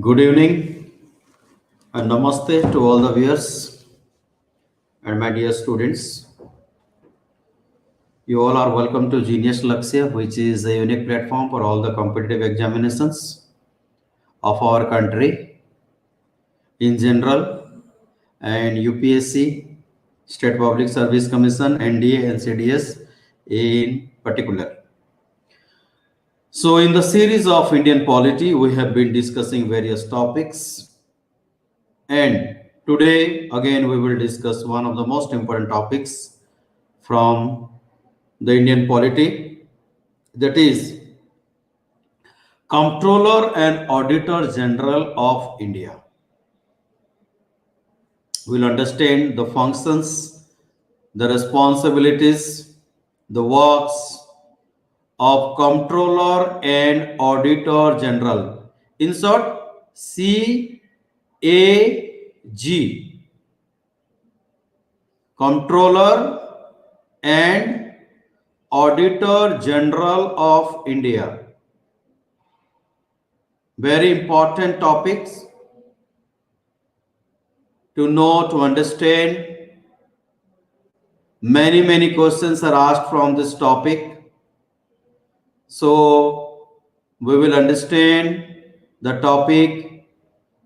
Good evening and namaste to all the viewers and my dear students. You all are welcome to Genius Lakshya, which is a unique platform for all the competitive examinations of our country in general and UPSC, State Public Service Commission, NDA, and CDS in particular. So, in the series of Indian polity, we have been discussing various topics. And today, again, we will discuss one of the most important topics from the Indian polity, that is Comptroller and Auditor General of India. We'll understand the functions, the responsibilities, the works of Comptroller and Auditor General. In short, CAG, Comptroller and Auditor General of India. Very important topics to know, to understand. Many questions are asked from this topic. So we will understand the topic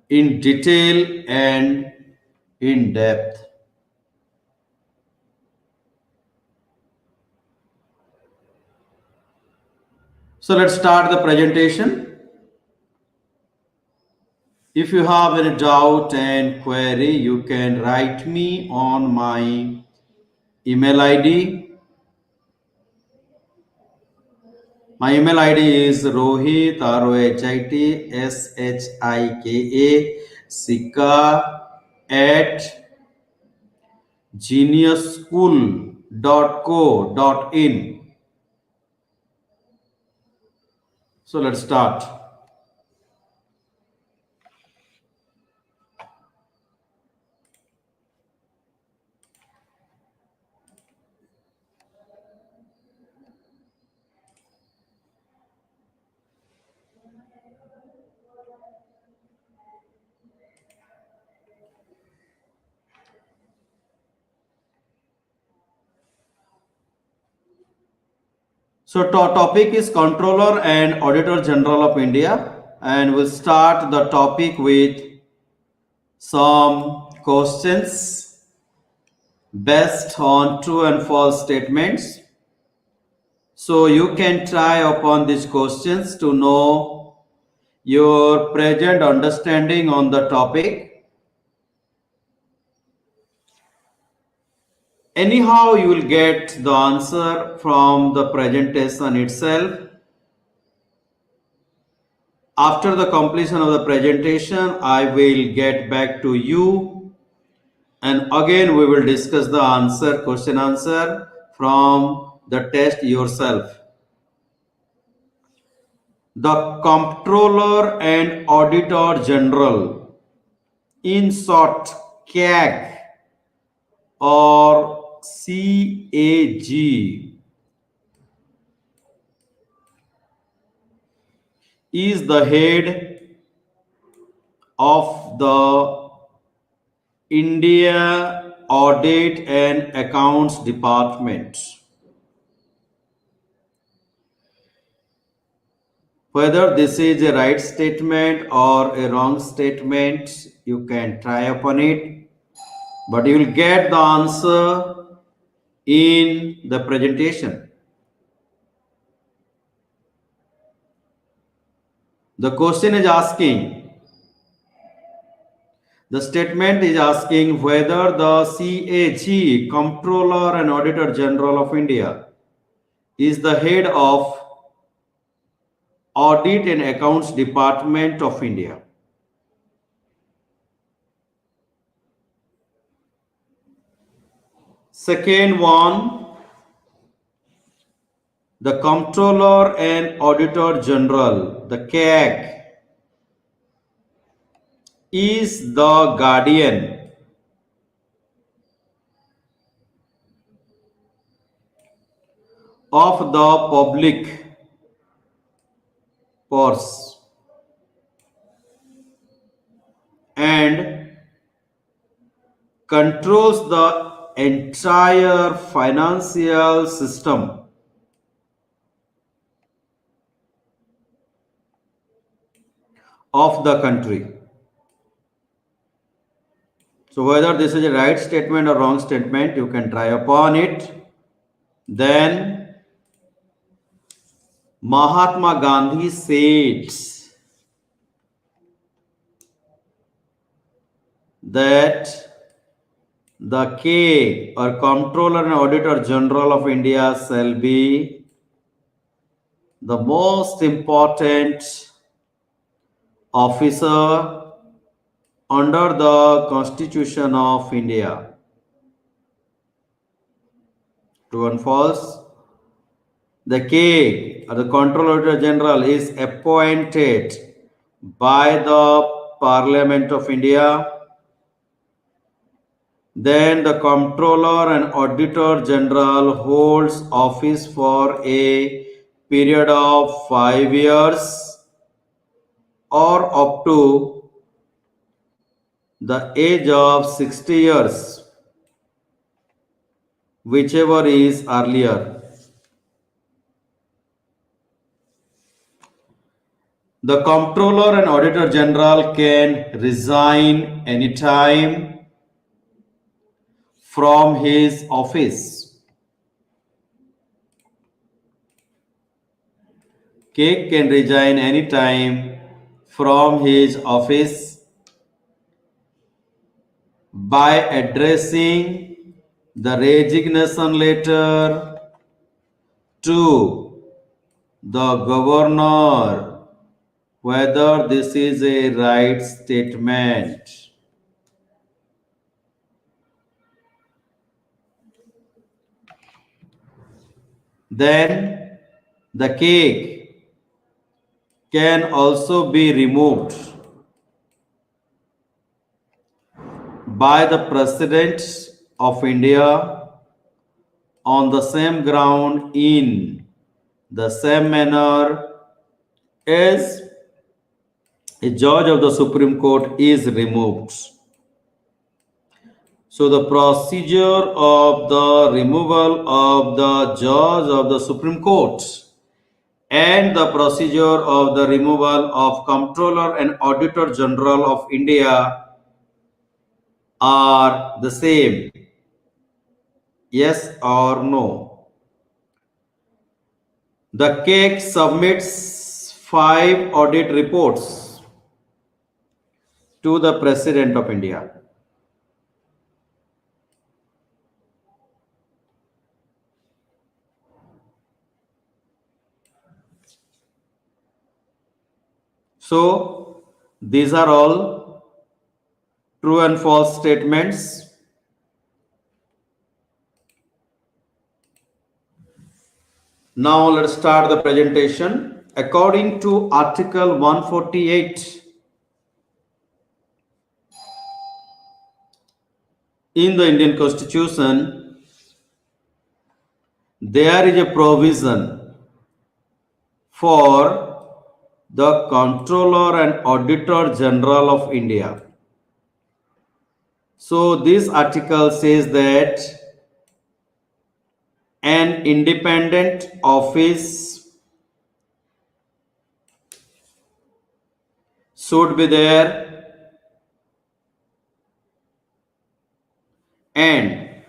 in detail and in depth. So let's start the presentation. If you have any doubt and query, you can write me on my email ID. My email ID is Rohit, ROHIT, SHIKA, Sika at geniusschool.co.in. So let's start. So topic is Controller and Auditor General of India, and we'll start the topic with some questions based on true and false statements. So you can try upon these questions to know your present understanding on the topic. Anyhow, you will get the answer from the presentation itself. After the completion of the presentation, I will get back to you and again we will discuss the question answer from the test yourself. The Comptroller and Auditor General, in short CAG or CAG, is the head of the India Audit and Accounts Department. Whether this is a right statement or a wrong statement, you can try upon it, but you will get the answer in the presentation. The question is asking, the statement is asking whether the CAG, Comptroller and Auditor General of India, is the head of Audit and Accounts Department of India. Second one, the Comptroller and Auditor General, the CAG, is the guardian of the public purse. controls the entire financial system of the country. So whether this is a right statement or wrong statement, you can try upon it. Then Mahatma Gandhi says that the K or Comptroller and Auditor General of India shall be the most important officer under the Constitution of India. True and false? The K or the Comptroller General is appointed by the Parliament of India. Then the Comptroller and Auditor General holds office for a period of 5 years or up to the age of 60 years, whichever is earlier. The Comptroller and Auditor General can resign anytime from his office. Cake can resign anytime from his office by addressing the resignation letter to the governor, whether this is a right statement. Then the cake can also be removed by the President of India on the same ground in the same manner as a judge of the Supreme Court is removed. So the procedure of the removal of the judge of the Supreme Court and the procedure of the removal of Comptroller and Auditor General of India are the same. Yes or no? The CAG submits 5 audit reports to the President of India. So these are all true and false statements. Now let's start the presentation. According to Article 148 in the Indian Constitution, there is a provision for the Comptroller and Auditor General of India. So this article says that an independent office should be there and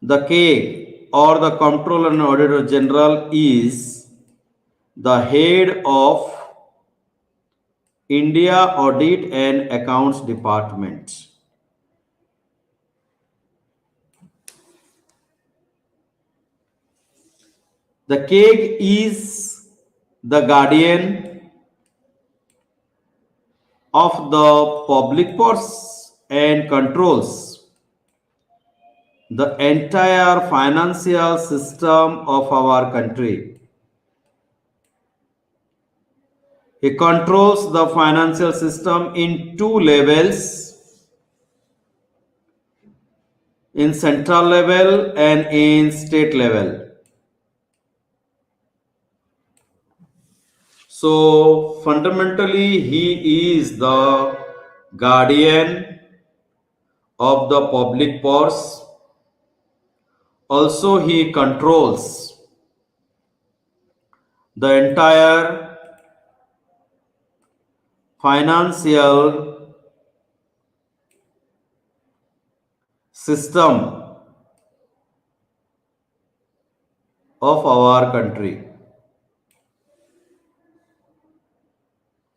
the K or the Comptroller and Auditor General is the head of India Audit and Accounts Department. The CAG is the guardian of the public purse and controls the entire financial system of our country. It controls the financial system in 2 levels, in central level and in state level. So fundamentally, he is the guardian of the public purse. Also, he controls the entire financial system of our country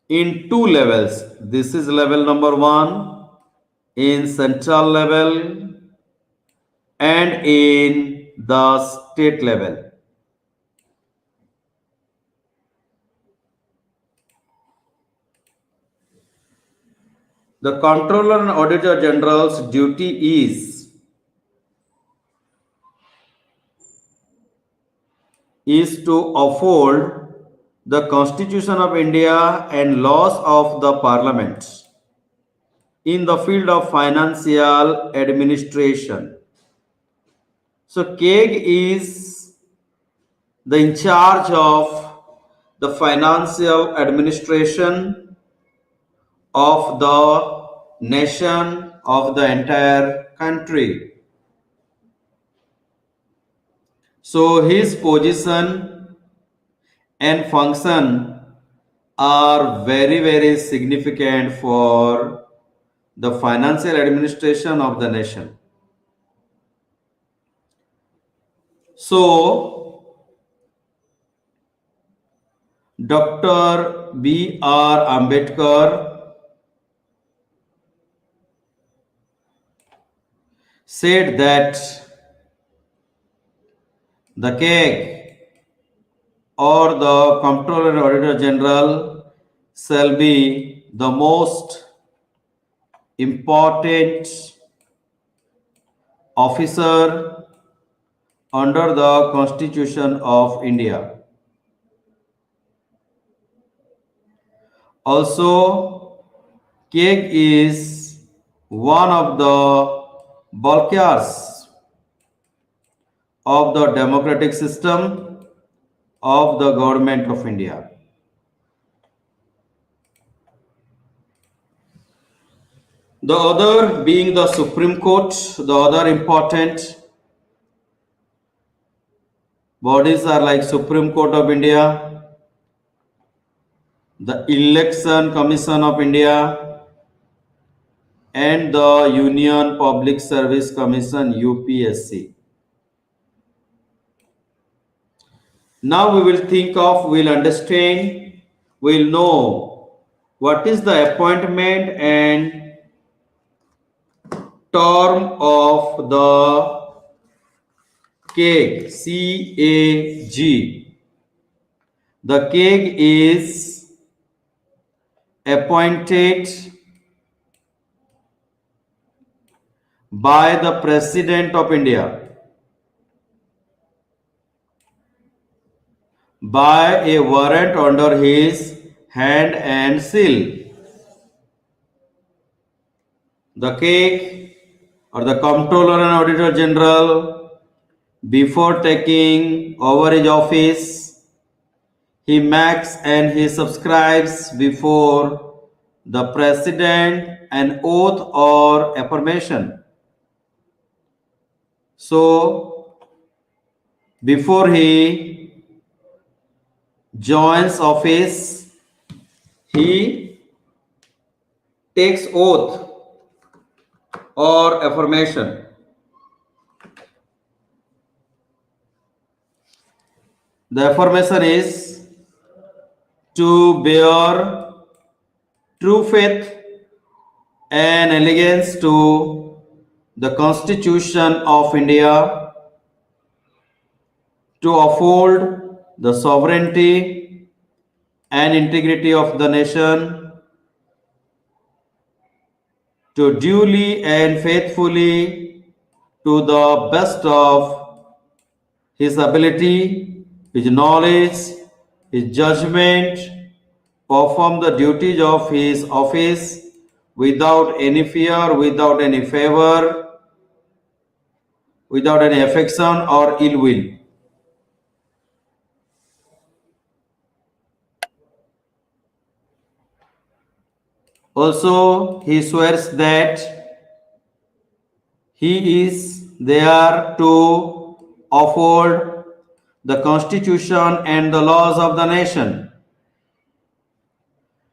in two levels. This is level number one in central level and in the state level. The Comptroller and Auditor General's duty is to uphold the Constitution of India and laws of the Parliament in the field of financial administration. So KEG is the in charge of the financial administration of the nation, of the entire country. So his position and function are very, very significant for the financial administration of the nation. So, Dr. B.R. Ambedkar said that the KEG or the Comptroller and Auditor General shall be the most important officer under the Constitution of India. Also, KEG is one of the bulkheads of the democratic system of the government of India. The other being the Supreme Court, the other important bodies are like Supreme Court of India, the Election Commission of India, and the Union Public Service Commission UPSC. Now we will think of, we'll understand, we'll know what is the appointment and term of the KEG, CAG. The KEG is appointed by the President of India by a warrant under his hand and seal. The KEG or the Comptroller and Auditor General, before taking over his office, he makes and he subscribes before the President an oath or affirmation. So, before he joins office, he takes oath or affirmation. The affirmation is to bear true faith and allegiance to the Constitution of India, to uphold the sovereignty and integrity of the nation, to duly and faithfully, to the best of his ability, his knowledge, his judgment, perform the duties of his office without any fear, without any favor, without any affection or ill will. Also, he swears that he is there to uphold the Constitution and the laws of the nation.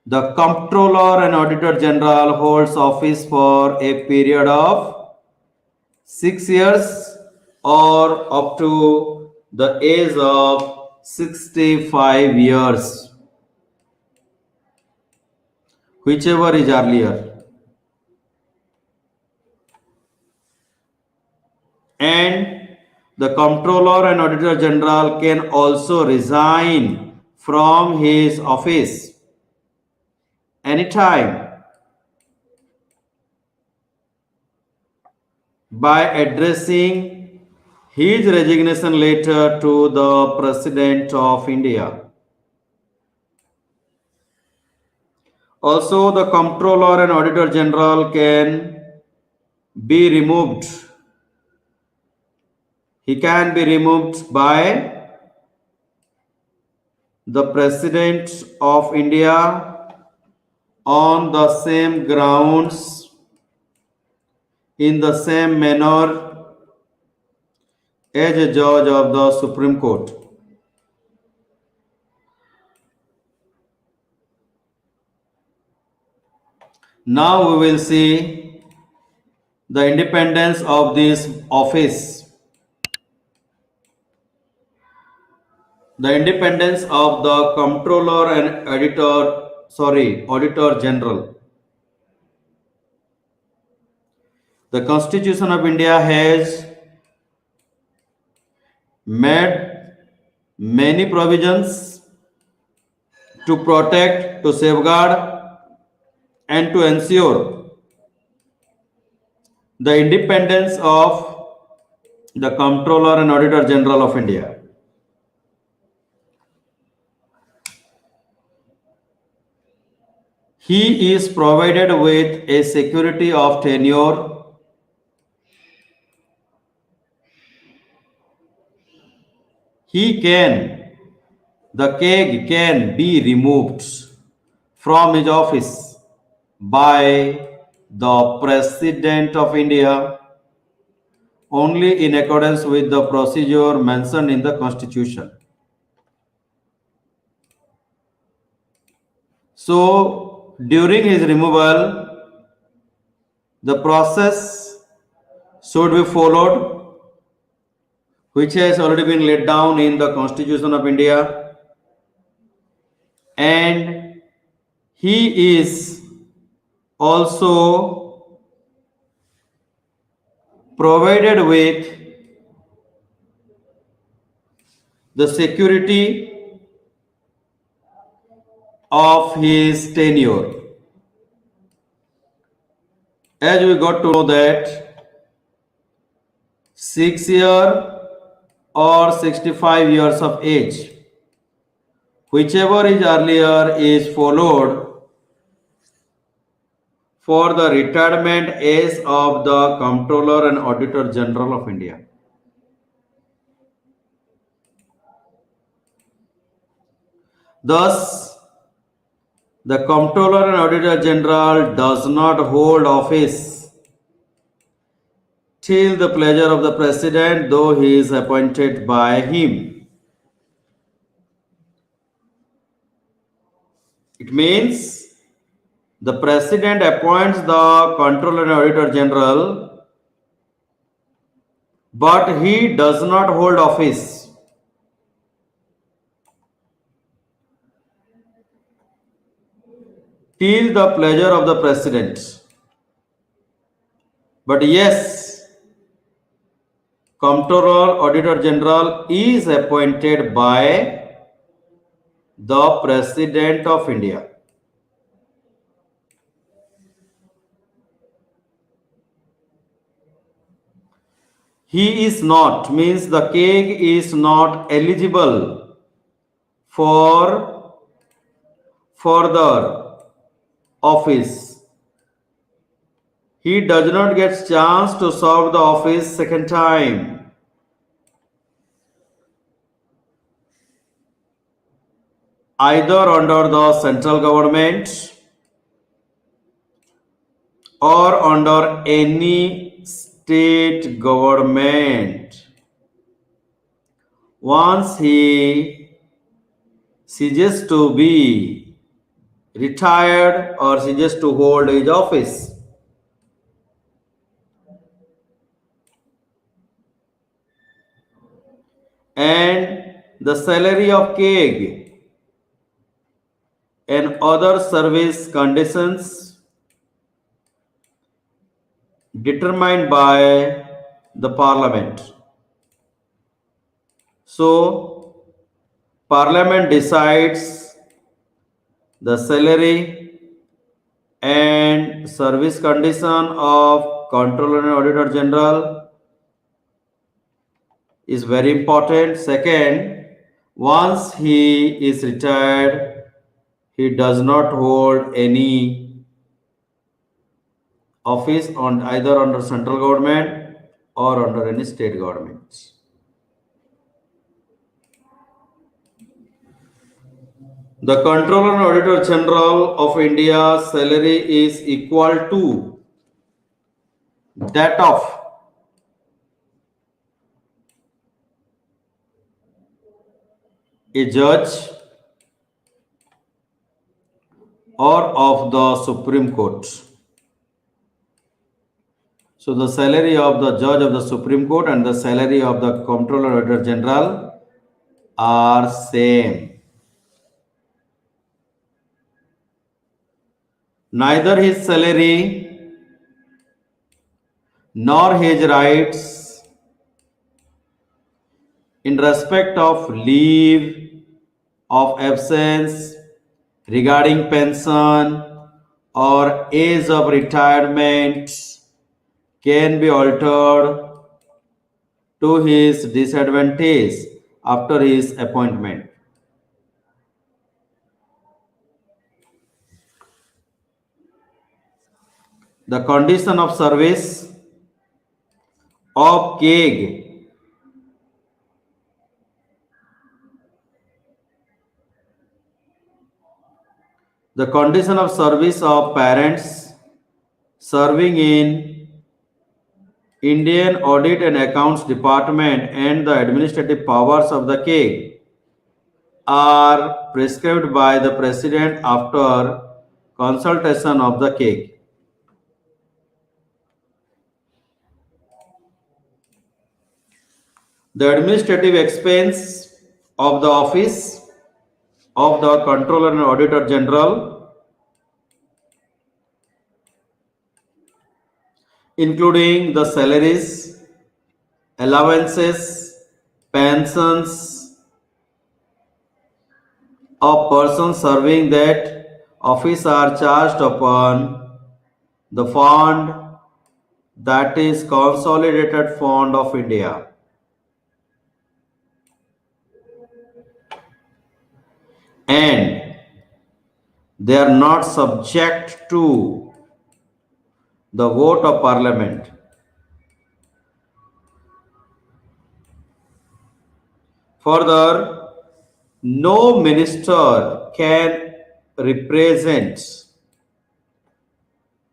The Comptroller and Auditor General holds office for a period of 6 years or up to the age of 65 years, whichever is earlier. And the Comptroller and Auditor General can also resign from his office anytime by addressing his resignation letter to the President of India. Also, the Comptroller and Auditor General can be removed. He can be removed by the President of India on the same grounds, in the same manner as a judge of the Supreme Court. Now we will see the independence of this office. The independence of the Comptroller and Auditor General. The Constitution of India has made many provisions to protect, to safeguard, and to ensure the independence of the Comptroller and Auditor General of India. He is provided with a security of tenure. He can, the CAG can be removed from his office by the President of India only in accordance with the procedure mentioned in the Constitution. So, during his removal, the process should be followed, which has already been laid down in the Constitution of India, and he is also provided with the security of his tenure. As we got to know that 6 year or 65 years of age, whichever is earlier, is followed for the retirement age of the Comptroller and Auditor General of India. Thus, the Comptroller and Auditor General does not hold office till the pleasure of the President, though he is appointed by him. It means the President appoints the Comptroller and Auditor General, but he does not hold office till the pleasure of the President. But yes, Comptroller Auditor General is appointed by the President of India. He is not, means the CAG is not eligible for further office. He does not get chance to serve the office second time. Either under the central government or under any state government. Once he ceases to be retired or ceases to hold his office. And the salary of CAG and other service conditions determined by the parliament. So, parliament decides the salary and service condition of controller and auditor general is very important. Second, once he is retired, he does not hold any office on either under central government or under any state government. The Controller and Auditor General of India's salary is equal to that of a judge or of the Supreme Court. So the salary of the judge of the Supreme Court and the salary of the Comptroller and Auditor General are same. Neither his salary nor his rights in respect of leave of absence, regarding pension or age of retirement can be altered to his disadvantage after his appointment. The condition of service of CAG the condition of service of parents serving in Indian Audit and Accounts Department and the administrative powers of the CAG are prescribed by the President after consultation of the CAG. The administrative expense of the office of the Controller and Auditor General, including the salaries, allowances, pensions of persons serving that office are charged upon the fund that is Consolidated Fund of India, and they are not subject to the vote of Parliament. Further, no minister can represent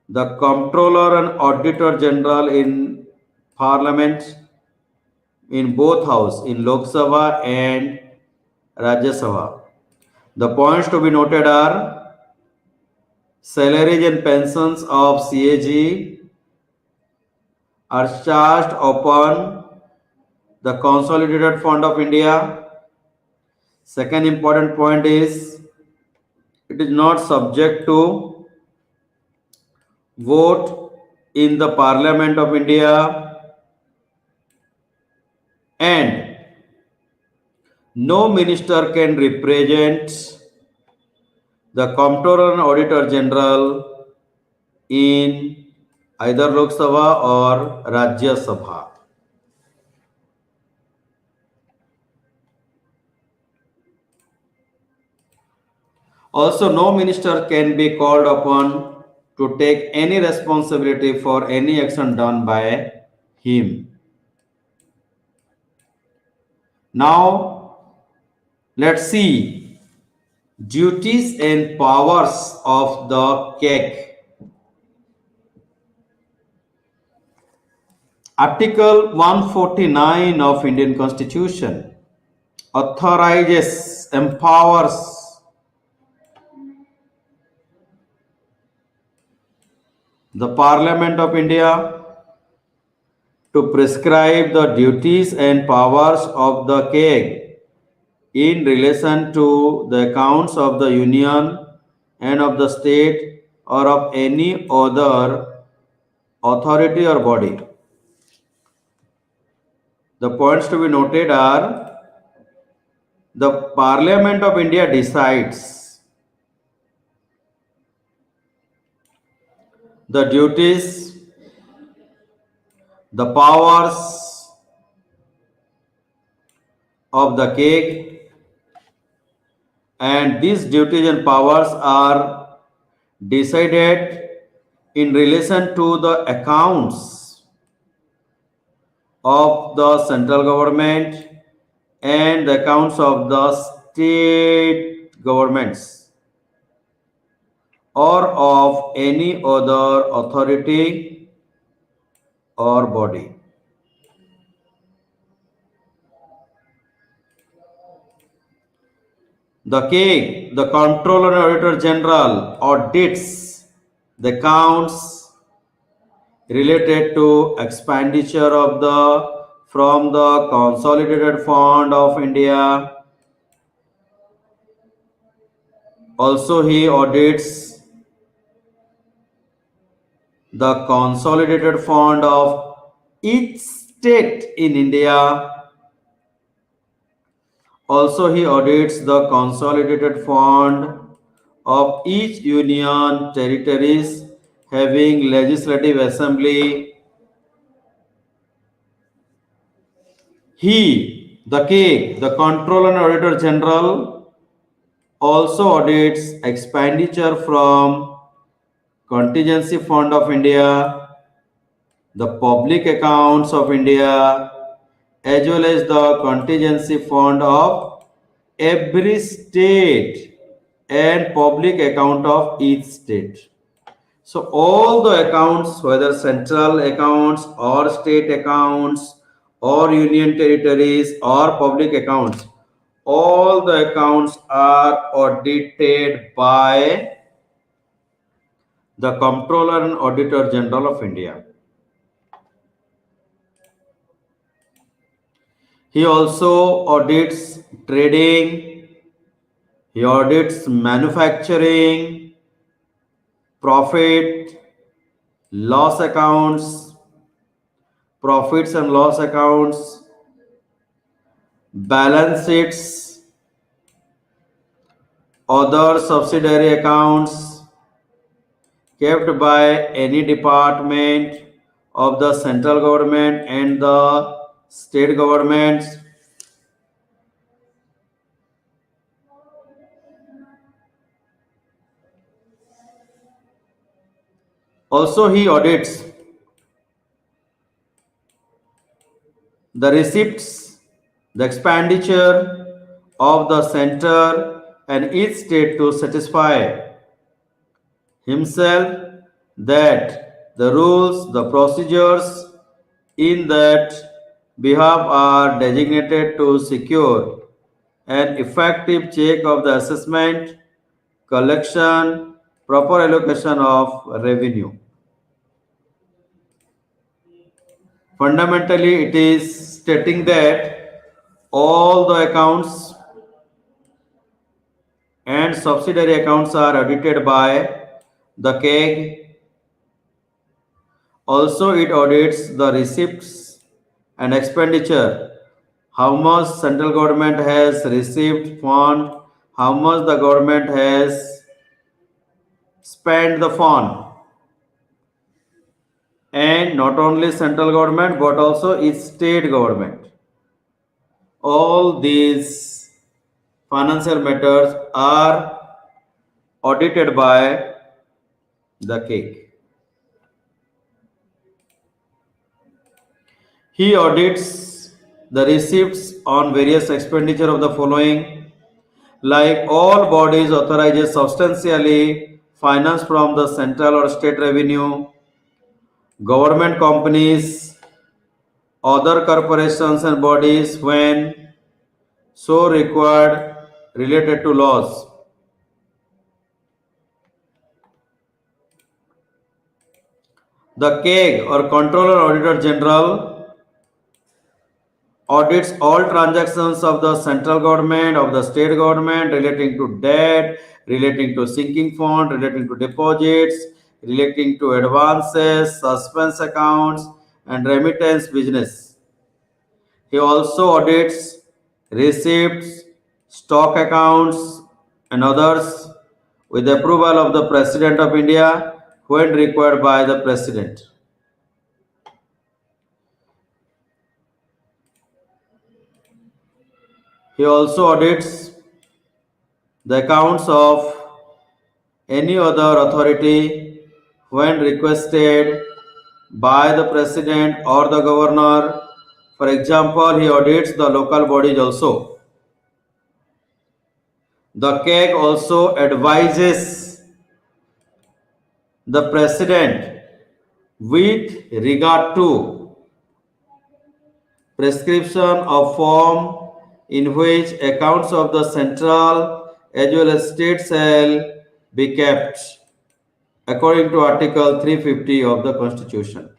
the Comptroller and Auditor General in Parliament in both House, in Lok Sabha and Rajya Sabha. The points to be noted are salaries and pensions of CAG are charged upon the Consolidated Fund of India. Second important point is it is not subject to vote in the Parliament of India, and no minister can represent the Comptroller and Auditor General in either Lok Sabha or Rajya Sabha. Also, no minister can be called upon to take any responsibility for any action done by him. Now, let's see duties and powers of the CAG. Article 149 of Indian Constitution authorizes, empowers the Parliament of India to prescribe the duties and powers of the CAG in relation to the accounts of the Union and of the state or of any other authority or body. The points to be noted are: the Parliament of India decides the duties, the powers of the CAG, and these duties and powers are decided in relation to the accounts of the central government and the accounts of the state governments or of any other authority or body. The CAG, the Comptroller and Auditor General, audits the accounts related to expenditure of the from the Consolidated Fund of India. Also, he audits the Consolidated Fund of each state in India. Also, he audits the Consolidated Fund of each union territories having legislative assembly. The CAG, the Controller and Auditor General, also audits expenditure from Contingency Fund of India, the Public Accounts of India, as well as the Contingency Fund of every state and public account of each state. So all the accounts, whether central accounts or state accounts or union territories or public accounts, all the accounts are audited by the Comptroller and Auditor General of India. He also audits trading, he audits manufacturing, profit, loss accounts, profits and loss accounts, balance sheets, other subsidiary accounts kept by any department of the central government and the state governments. Also, he audits the receipts, the expenditure of the center and each state to satisfy himself that the rules, the procedures in that behalf are designated to secure an effective check of the assessment, collection, proper allocation of revenue. Fundamentally, it is stating that all the accounts and subsidiary accounts are audited by the CAG. Also, it audits the receipts and expenditure. How much central government has received fund, how much the government has spent the fund. And not only central government but also its state government. All these financial matters are audited by the CAG. He audits the receipts on various expenditure of the following: like all bodies authorizes substantially finance from the central or state revenue, government companies other corporations and bodies when so required related to laws. The CAG or Controller Auditor General audits all transactions of the central government, of the state government relating to debt, relating to sinking fund, relating to deposits, relating to advances, suspense accounts, and remittance business. He also audits receipts, stock accounts, and others with approval of the President of India when required by the President. He also audits the accounts of any other authority when requested by the President or the Governor. For example, he audits the local bodies also. The CAG also advises the President with regard to prescription of form in which accounts of the central as well as state shall be kept according to Article 350 of the Constitution.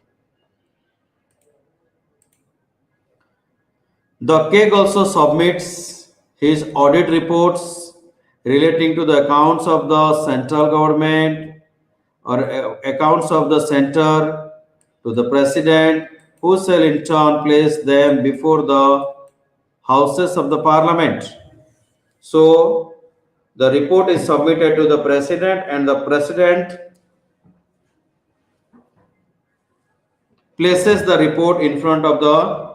The CAG also submits his audit reports relating to the accounts of the central government or accounts of the center to the President, who shall in turn place them before the houses of the Parliament. So, the report is submitted to the President, and the President places the report in front of the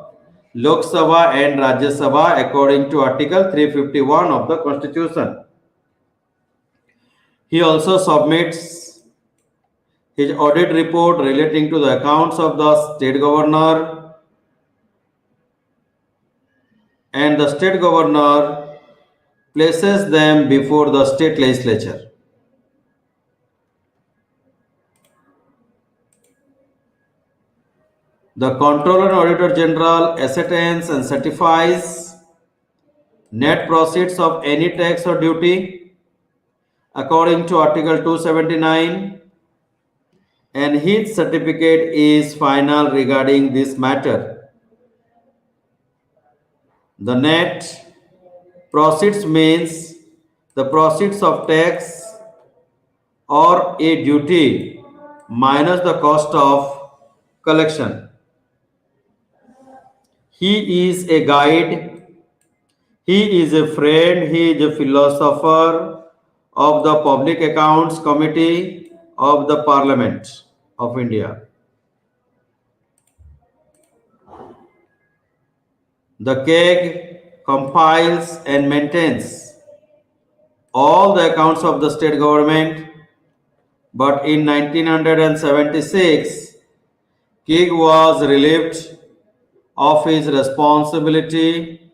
Lok Sabha and Rajya Sabha according to Article 351 of the Constitution. He also submits his audit report relating to the accounts of the state governor, and the state governor places them before the state legislature. The Comptroller and Auditor General ascertains and certifies net proceeds of any tax or duty according to Article 279, and his certificate is final regarding this matter. The net proceeds means the proceeds of tax or a duty minus the cost of collection. He is a guide, he is a friend, he is a philosopher of the Public Accounts Committee of the Parliament of India. The CAG compiles and maintains all the accounts of the state government, but in 1976, CAG was relieved of his responsibility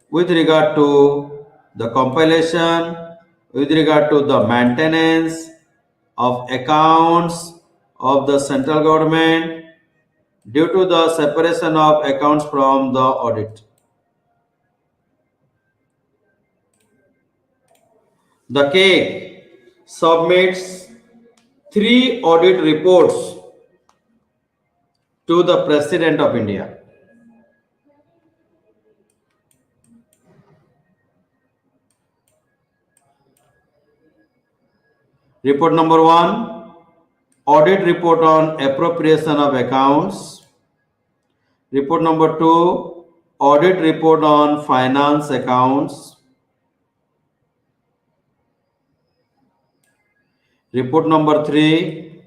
with regard to the compilation, with regard to the maintenance of accounts of the central government due to the separation of accounts from the audit. The CAG submits 3 audit reports to the President of India. Report number 1, audit report on appropriation of accounts. Report number 2, audit report on finance accounts. Report number 3,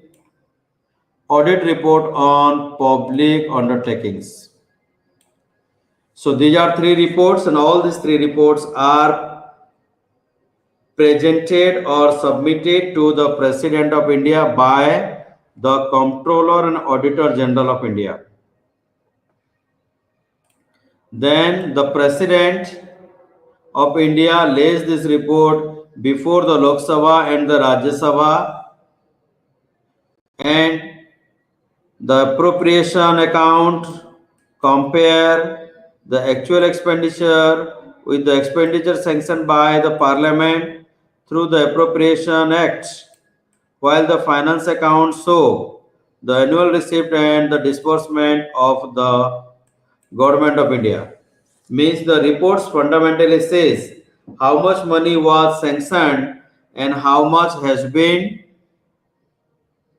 audit report on public undertakings. So these are 3 reports, and all these 3 reports are presented or submitted to the President of India by the Comptroller and Auditor General of India. Then the President of India lays this report before the Lok Sabha and the Rajya Sabha, and The appropriation account compare the actual expenditure with the expenditure sanctioned by the parliament through the appropriation act, while the finance account show the annual receipt and the disbursement of the government of India. Means the reports fundamentally says how much money was sanctioned and how much has been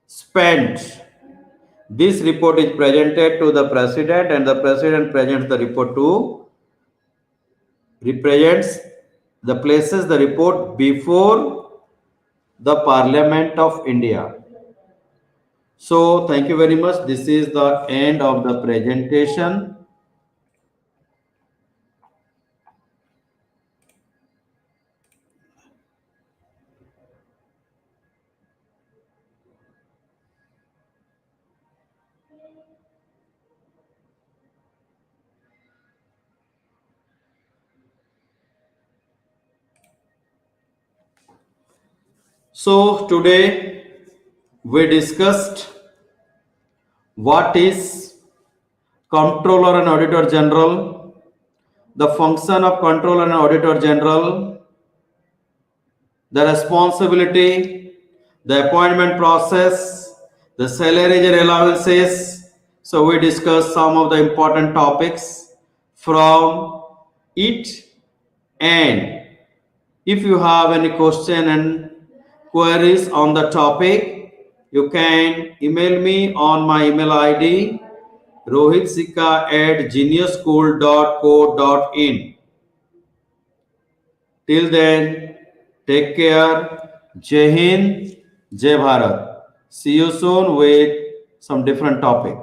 spent. This report is presented to the president and the president presents the report to represents the places the report before the Parliament of India. So thank you very much. This is the end of the presentation. So today we discussed what is Comptroller and Auditor General, the function of Comptroller and Auditor General, the responsibility, the appointment process, the salaries and allowances. So we discussed some of the important topics from it. And if you have any question and queries on the topic, you can email me on my email ID rohitsika@geniusschool.co.in. Till then, take care. Jai Hind, Jai Bharat. See you soon with some different topic.